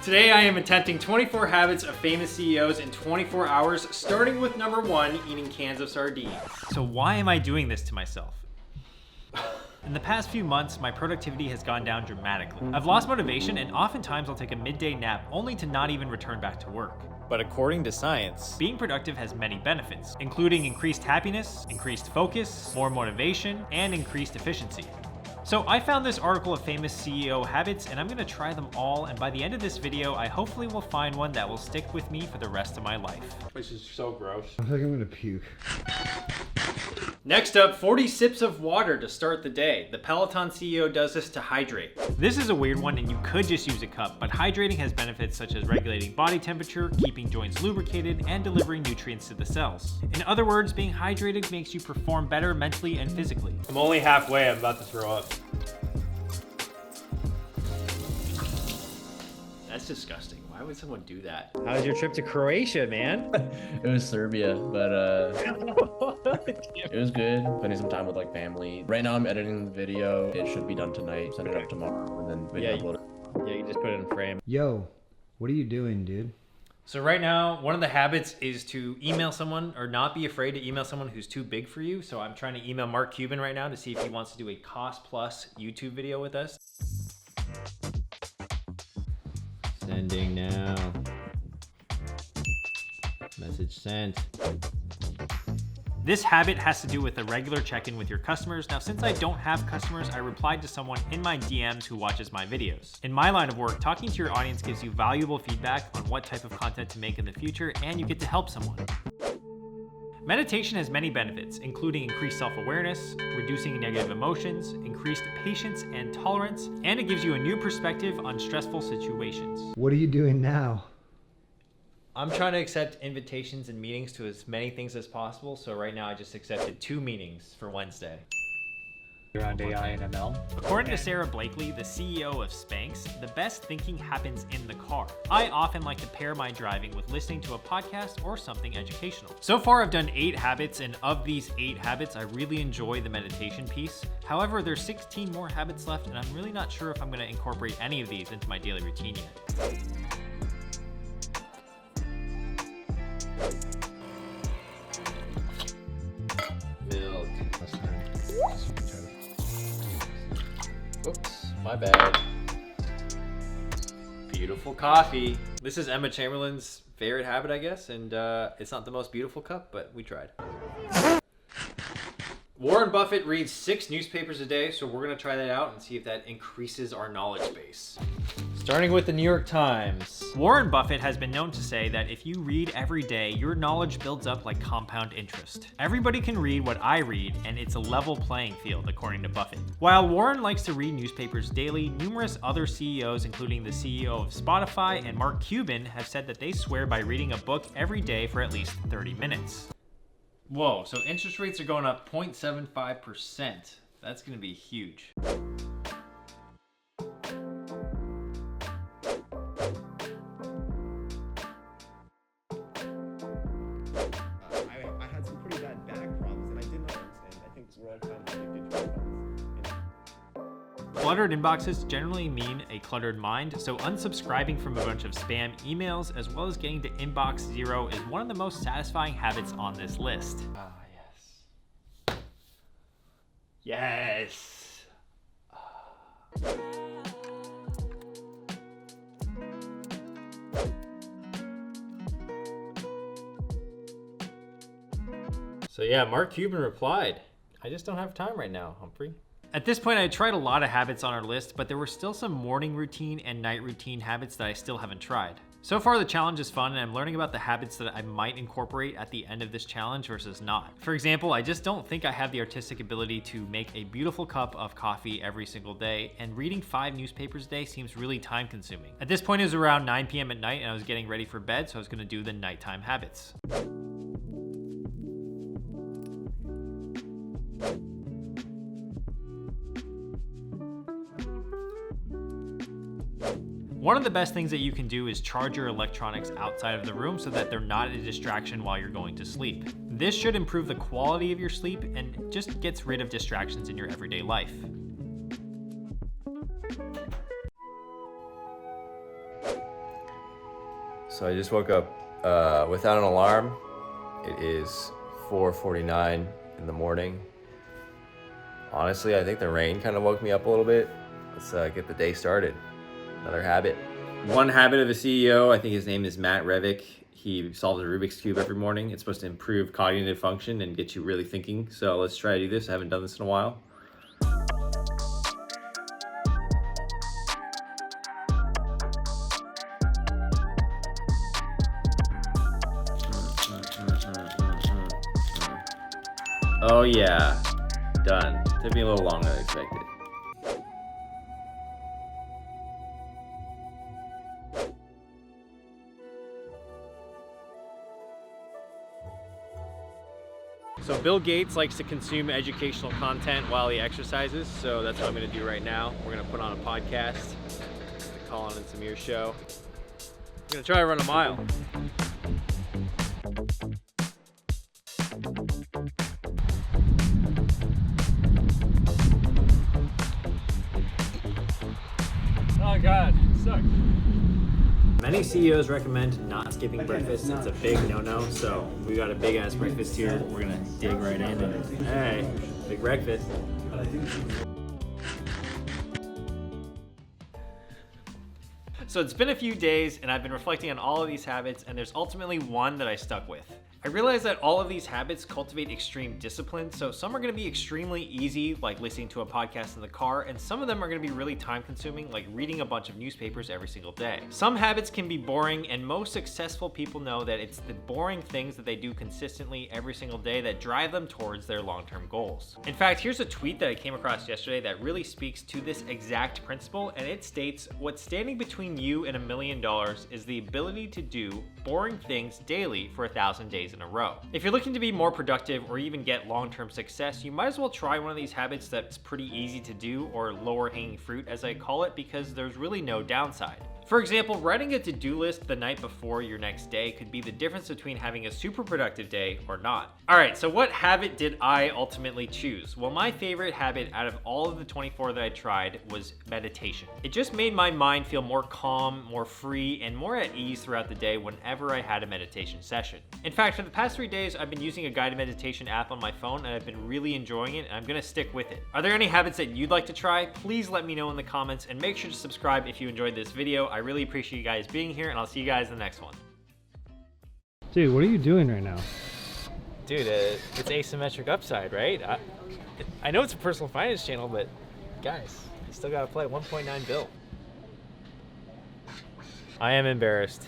Today I am attempting 24 habits of famous CEOs in 24 hours, starting with number 1, eating cans of sardines. So why am I doing this to myself? In the past few months, my productivity has gone down dramatically. I've lost motivation, and oftentimes I'll take a midday nap only to not even return back to work. But according to science, being productive has many benefits, including increased happiness, increased focus, more motivation, and increased efficiency. So I found this article of famous CEO habits, and I'm gonna try them all, and by the end of this video, I hopefully will find one that will stick with me for the rest of my life. This is so gross. I feel like I'm gonna puke. Next up, 40 sips of water to start the day. The Peloton CEO does this to hydrate. This is a weird one, and you could just use a cup, but hydrating has benefits such as regulating body temperature, keeping joints lubricated, and delivering nutrients to the cells. In other words, being hydrated makes you perform better mentally and physically. I'm only halfway, I'm about to throw up. That's disgusting. Why would someone do that? How was your trip to Croatia, man? It was Serbia, but it was good. Spending some time with like family. Right now I'm editing the video. It should be done tonight. Send it up tomorrow and then video upload it. Yeah, you just put it in frame. Yo, what are you doing, dude? So right now, one of the habits is to email someone or not be afraid to email someone who's too big for you. So I'm trying to email Mark Cuban right now to see if he wants to do a cost plus YouTube video with us. Sending now. Message sent. This habit has to do with a regular check-in with your customers. Now, since I don't have customers, I replied to someone in my DMs who watches my videos. In my line of work, talking to your audience gives you valuable feedback on what type of content to make in the future, and you get to help someone. Meditation has many benefits, including increased self-awareness, reducing negative emotions, increased patience and tolerance, and it gives you a new perspective on stressful situations. What are you doing now? I'm trying to accept invitations and meetings to as many things as possible, so right now I just accepted 2 meetings for Wednesday. Around AI and ML. According to Sara Blakely, the CEO of Spanx, the best thinking happens in the car. I often like to pair my driving with listening to a podcast or something educational. So far, I've done 8 habits, and of these 8 habits, I really enjoy the meditation piece. However, there's 16 more habits left, and I'm really not sure if I'm gonna incorporate any of these into my daily routine yet. Milk. Oops, my bad. Beautiful coffee. This is Emma Chamberlain's favorite habit, I guess, and it's not the most beautiful cup, but we tried. Warren Buffett reads 6 newspapers a day, so we're gonna try that out and see if that increases our knowledge base. Starting with the New York Times. Warren Buffett has been known to say that if you read every day, your knowledge builds up like compound interest. Everybody can read what I read, and it's a level playing field, according to Buffett. While Warren likes to read newspapers daily, numerous other CEOs, including the CEO of Spotify and Mark Cuban, have said that they swear by reading a book every day for at least 30 minutes. Whoa, so interest rates are going up 0.75%. That's gonna be huge. I had some pretty bad back problems and I did not understand. I think we're all kind of addicted to our phones. Cluttered inboxes generally mean a cluttered mind, so unsubscribing from a bunch of spam emails as well as getting to inbox 0 is one of the most satisfying habits on this list. Ah, yes. Yes. So yeah, Mark Cuban replied, "I just don't have time right now, Humphrey." At this point, I tried a lot of habits on our list, but there were still some morning routine and night routine habits that I still haven't tried. So far, the challenge is fun, and I'm learning about the habits that I might incorporate at the end of this challenge versus not. For example, I just don't think I have the artistic ability to make a beautiful cup of coffee every single day, and reading 5 newspapers a day seems really time consuming. At this point, it was around 9 p.m. at night, and I was getting ready for bed, so I was gonna do the nighttime habits. One of the best things that you can do is charge your electronics outside of the room so that they're not a distraction while you're going to sleep. This should improve the quality of your sleep and just gets rid of distractions in your everyday life. So I just woke up without an alarm. It is 4:49 in the morning. Honestly, I think the rain kind of woke me up a little bit. Let's get the day started. Another habit. One habit of a CEO, I think his name is Matt Revick. He solves a Rubik's Cube every morning. It's supposed to improve cognitive function and get you really thinking. So let's try to do this. I haven't done this in a while. Oh yeah, done. Took me a little longer than expected. So Bill Gates likes to consume educational content while he exercises, so that's what I'm gonna do right now. We're gonna put on a podcast, call on some ear show. I'm gonna try to run a mile. Oh God, it sucks. Many CEOs recommend not skipping breakfast. It's a big no-no, so we got a big ass breakfast here. We're gonna dig right in and hey, big breakfast. So it's been a few days and I've been reflecting on all of these habits, and there's ultimately one that I stuck with. I realized that all of these habits cultivate extreme discipline, so some are gonna be extremely easy, like listening to a podcast in the car, and some of them are gonna be really time consuming, like reading a bunch of newspapers every single day. Some habits can be boring, and most successful people know that it's the boring things that they do consistently every single day that drive them towards their long-term goals. In fact, here's a tweet that I came across yesterday that really speaks to this exact principle, and it states, "What's standing between you and $1 million is the ability to do boring things daily for 1,000 days in a row." If you're looking to be more productive or even get long-term success, you might as well try one of these habits that's pretty easy to do, or lower hanging fruit as I call it, because there's really no downside. For example, writing a to-do list the night before your next day could be the difference between having a super productive day or not. All right, so what habit did I ultimately choose? Well, my favorite habit out of all of the 24 that I tried was meditation. It just made my mind feel more calm, more free, and more at ease throughout the day whenever I had a meditation session. In fact, for the past 3 days, I've been using a guided meditation app on my phone, and I've been really enjoying it, and I'm gonna stick with it. Are there any habits that you'd like to try? Please let me know in the comments, and make sure to subscribe if you enjoyed this video. I really appreciate you guys being here, and I'll see you guys in the next one. Dude, what are you doing right now? Dude, it's asymmetric upside, right? I know it's a personal finance channel, but guys, you still gotta play 1.9 bill. I am embarrassed.